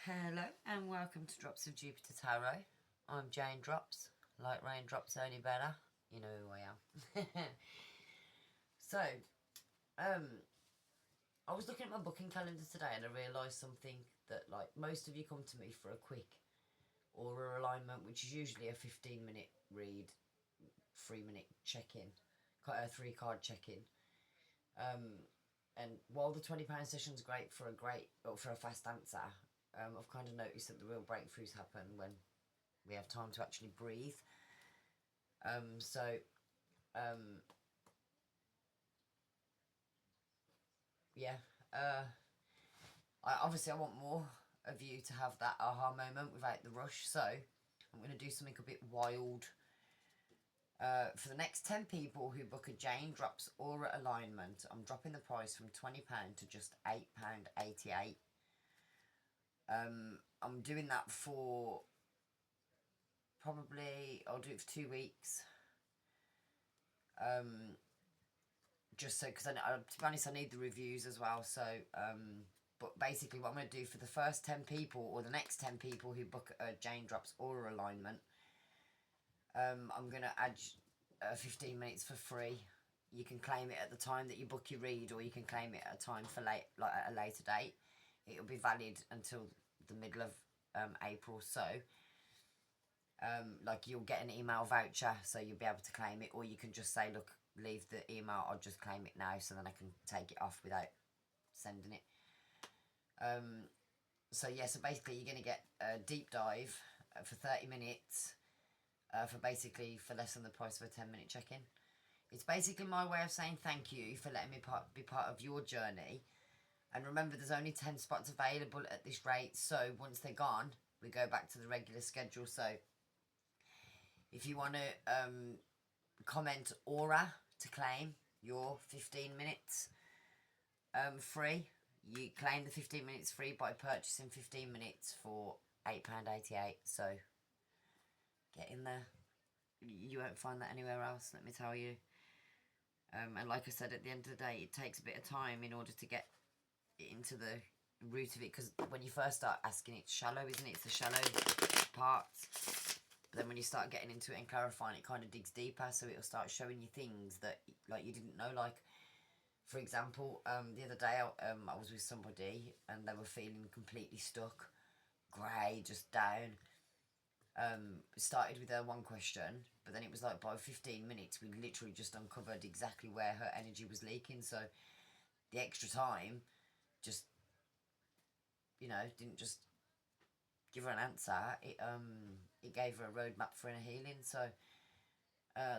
Hello and welcome to Drops of Jupiter Tarot. I'm Jainedrops, like raindrops only better. You know who I am. So, I was looking at my booking calendar today and I realised something that like most of you come to me for a quick aura alignment, which is usually a 15-minute read, 3-minute check-in, 3-card check-in. And while the £20 session's great for a fast answer, I've kind of noticed that the real breakthroughs happen when we have time to actually breathe. Yeah. I want more of you to have that aha moment without the rush. So I'm going to do something a bit wild. For the next 10 people who book a Jainedrops Aura Alignment, I'm dropping the price from £20 to just £8.88. I'm doing that for probably, I'll do it for 2 weeks. Just so, because to be honest, I need the reviews as well. So, but basically what I'm going to do for the first 10 people, or the next 10 people who book a Jainedrops Aura Alignment, I'm going to add 15 minutes for free. You can claim it at the time that you book your read, or you can claim it at a time for at a later date. It'll be valid until the middle of April. So, like you'll get an email voucher, so you'll be able to claim it, or you can just say, look, leave the email, I'll just claim it now, so then I can take it off without sending it. So yeah, so basically you're going to get a deep dive for 30 minutes for less than the price of a 10-minute check-in. It's basically my way of saying thank you for letting me be part of your journey. And remember, there's only 10 spots available at this rate, so once they're gone, we go back to the regular schedule. So if you want to comment Aura to claim your 15 minutes free, you claim the 15 minutes free by purchasing 15 minutes for £8.88. So get in there. You won't find that anywhere else, let me tell you. And like I said, at the end of the day, it takes a bit of time in order to get into the root of it, because when you first start asking, it's shallow, isn't it? It's the shallow parts. But then when you start getting into it and clarifying, it kind of digs deeper, so it'll start showing you things that like you didn't know. Like, for example, the other day I was with somebody and they were feeling completely stuck, grey, just down. It started with one question, but then it was like by 15 minutes we literally just uncovered exactly where her energy was leaking. So the extra time just, didn't just give her an answer. It gave her a roadmap for inner healing. So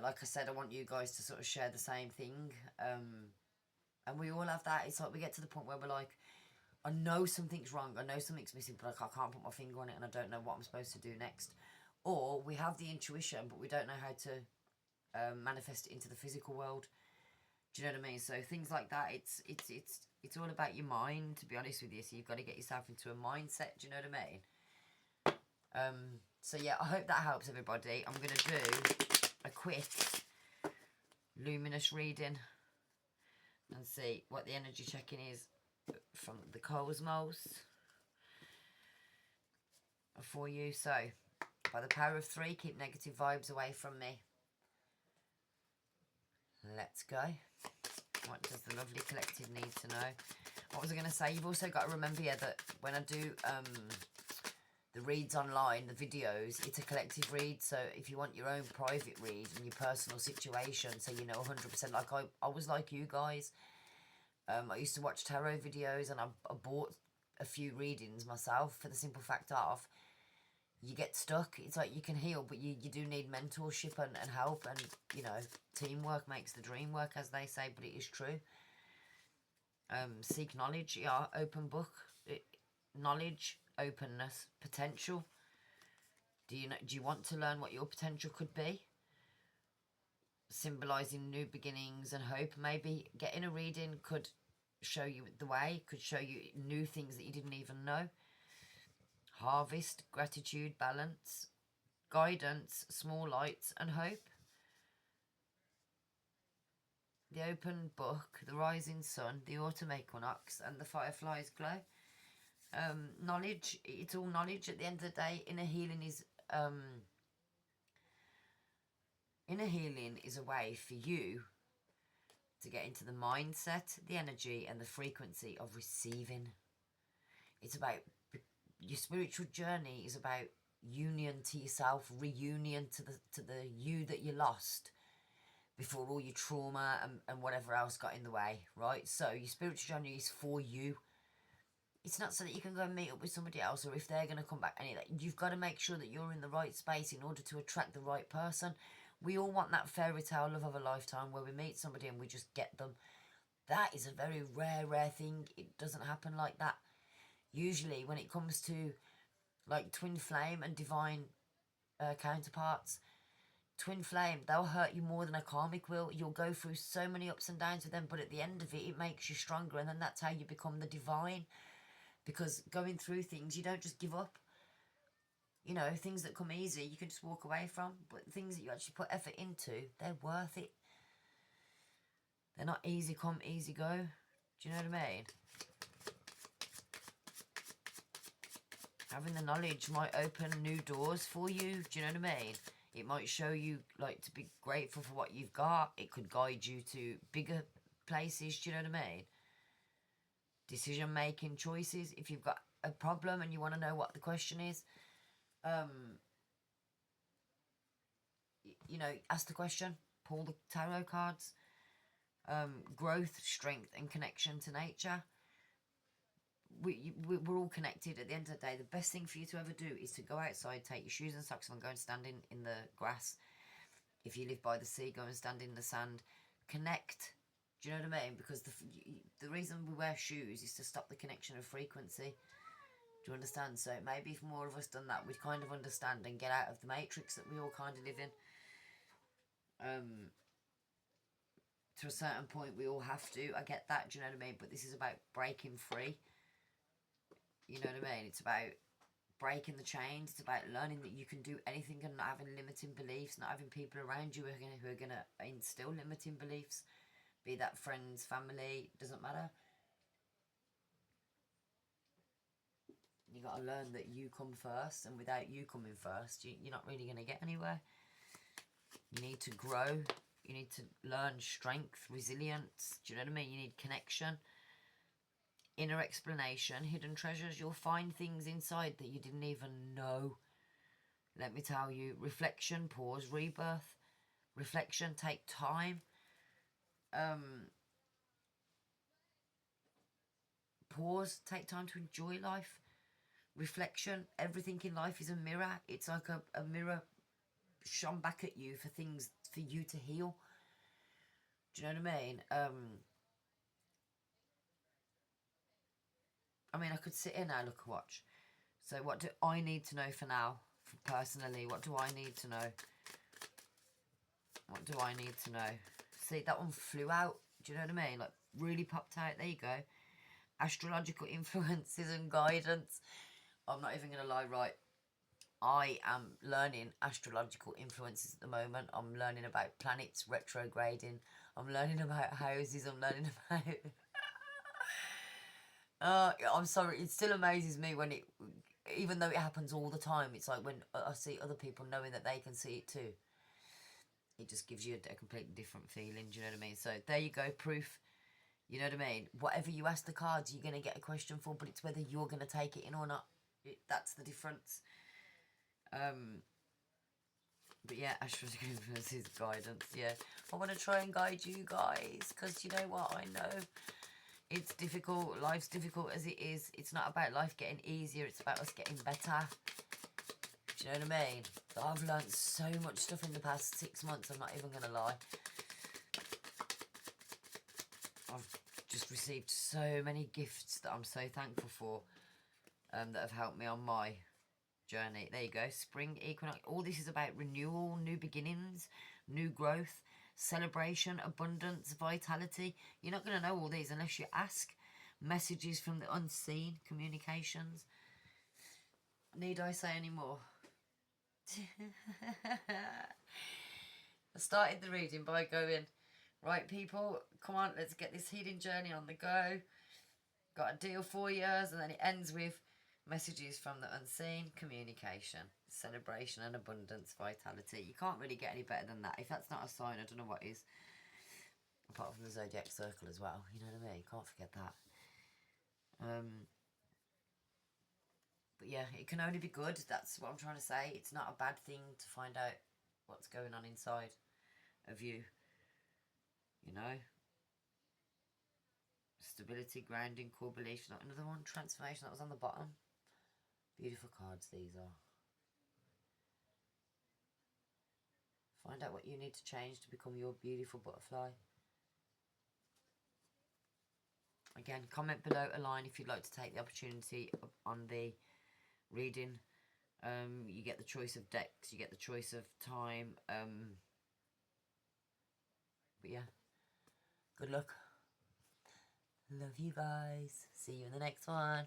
like I said, I want you guys to sort of share the same thing. And we all have that. It's like we get to the point where we're like, I know something's wrong, I know something's missing, but like I can't put my finger on it and I don't know what I'm supposed to do next. Or we have the intuition, but we don't know how to manifest it into the physical world. Do you know what I mean? So things like that, it's all about your mind, to be honest with you. So you've got to get yourself into a mindset. Do you know what I mean? So yeah, I hope that helps everybody. I'm going to do a quick luminous reading and see what the energy checking is from the cosmos for you. So, by the power of 3, keep negative vibes away from me. Let's go. What does the lovely collective need to know? What was I going to say? You've also got to remember, yeah, that when I do the reads online, the videos, it's a collective read. So if you want your own private read and your personal situation, so you know 100%, like I was like you guys. I used to watch tarot videos and I bought a few readings myself for the simple fact of you get stuck. It's like you can heal, but you do need mentorship and help, and teamwork makes the dream work, as they say, but it is true. Seek knowledge, yeah, open book, knowledge, openness, potential. Do you want to learn what your potential could be? Symbolising new beginnings and hope. Maybe getting a reading could show you the way, could show you new things that you didn't even know. Harvest, gratitude, balance, guidance, small lights and hope. The open book, the rising sun, the autumn equinox and the fireflies glow. Knowledge, it's all knowledge at the end of the day. Inner healing is a way for you to get into the mindset, the energy and the frequency of receiving. It's about your spiritual journey is about union to yourself, reunion to the you that you lost before all your trauma and whatever else got in the way, right? So your spiritual journey is for you. It's not so that you can go and meet up with somebody else, or if they're going to come back. You've got to make sure that you're in the right space in order to attract the right person. We all want that fairy tale love of a lifetime where we meet somebody and we just get them. That is a very rare thing. It doesn't happen like that. Usually when it comes to like twin flame and divine counterparts, twin flame, they'll hurt you more than a karmic will. You'll go through so many ups and downs with them, but at the end of it, it makes you stronger, and then that's how you become the divine. Because going through things, you don't just give up. You know, things that come easy, you can just walk away from. But things that you actually put effort into, they're worth it. They're not easy come, easy go. Do you know what I mean? Having the knowledge might open new doors for you. Do you know what I mean? It might show you, like, to be grateful for what you've got. It could guide you to bigger places. Do you know what I mean? Decision-making choices. If you've got a problem and you want to know what the question is, you know, ask the question. Pull the tarot cards. Growth, strength and connection to nature. We're all connected. At the end of the day, the best thing for you to ever do is to go outside, take your shoes and socks on, go and stand in the grass. If you live by the sea, go and stand in the sand. Connect. Do you know what I mean? Because the reason we wear shoes is to stop the connection of frequency. Do you understand? So maybe if more of us done that, we'd kind of understand and get out of the matrix that we all kind of live in. To a certain point, we all have to. I get that. Do you know what I mean? But this is about breaking free. You know what I mean? It's about breaking the chains. It's about learning that you can do anything and not having limiting beliefs, not having people around you who are going to instill limiting beliefs. Be that friends, family, doesn't matter. You got to learn that you come first, and without you coming first, you're not really going to get anywhere. You need to grow. You need to learn strength, resilience. Do you know what I mean? You need connection. Inner explanation, hidden treasures. You'll find things inside that you didn't even know. Let me tell you. Reflection, pause, rebirth. Reflection, take time. Pause, take time to enjoy life. Reflection, everything in life is a mirror. It's like a mirror shone back at you for things for you to heal. Do you know what I mean? I mean, I could sit here now, look, watch. So what do I need to know for now? Personally, what do I need to know? What do I need to know? See, that one flew out. Do you know what I mean? Like, really popped out. There you go. Astrological influences and guidance. I'm not even going to lie, right? I am learning astrological influences at the moment. I'm learning about planets retrograding. I'm learning about houses. I'm learning about... I'm sorry. It still amazes me when it... Even though it happens all the time, it's like when I see other people knowing that they can see it too. It just gives you a completely different feeling. Do you know what I mean? So there you go. Proof. You know what I mean? Whatever you ask the cards, you're going to get a question for, but it's whether you're going to take it in or not. That's the difference. But yeah, astrological influences, guidance, yeah. I want to try and guide you guys, because you know what, I know it's difficult, life's difficult as it is. It's not about life getting easier, it's about us getting better. Do you know what I mean? I've learned so much stuff in the past 6 months, I'm not even going to lie. I've just received so many gifts that I'm so thankful for, that have helped me on my journey. There you go. Spring equinox. All this is about renewal, new beginnings, new growth, celebration, abundance, vitality. You're not going to know all these unless you ask. Messages from the unseen, communications. Need I say any more? I started the reading by going, right people, come on, let's get this healing journey on the go. got a deal 4 years, and then it ends with messages from the unseen, communication, celebration and abundance, vitality. You can't really get any better than that. If that's not a sign, I don't know what is. Apart from the zodiac circle as well, you know what I mean? Can't forget that. But yeah, it can only be good. That's what I'm trying to say. It's not a bad thing to find out what's going on inside of you. You know? Stability, grounding, core beliefs. Another one, transformation. That was on the bottom. Beautiful cards these are. Find out what you need to change to become your beautiful butterfly. Again, comment below a line if you'd like to take the opportunity on the reading. You get the choice of decks, you get the choice of time. But yeah, good luck. Love you guys. See you in the next one.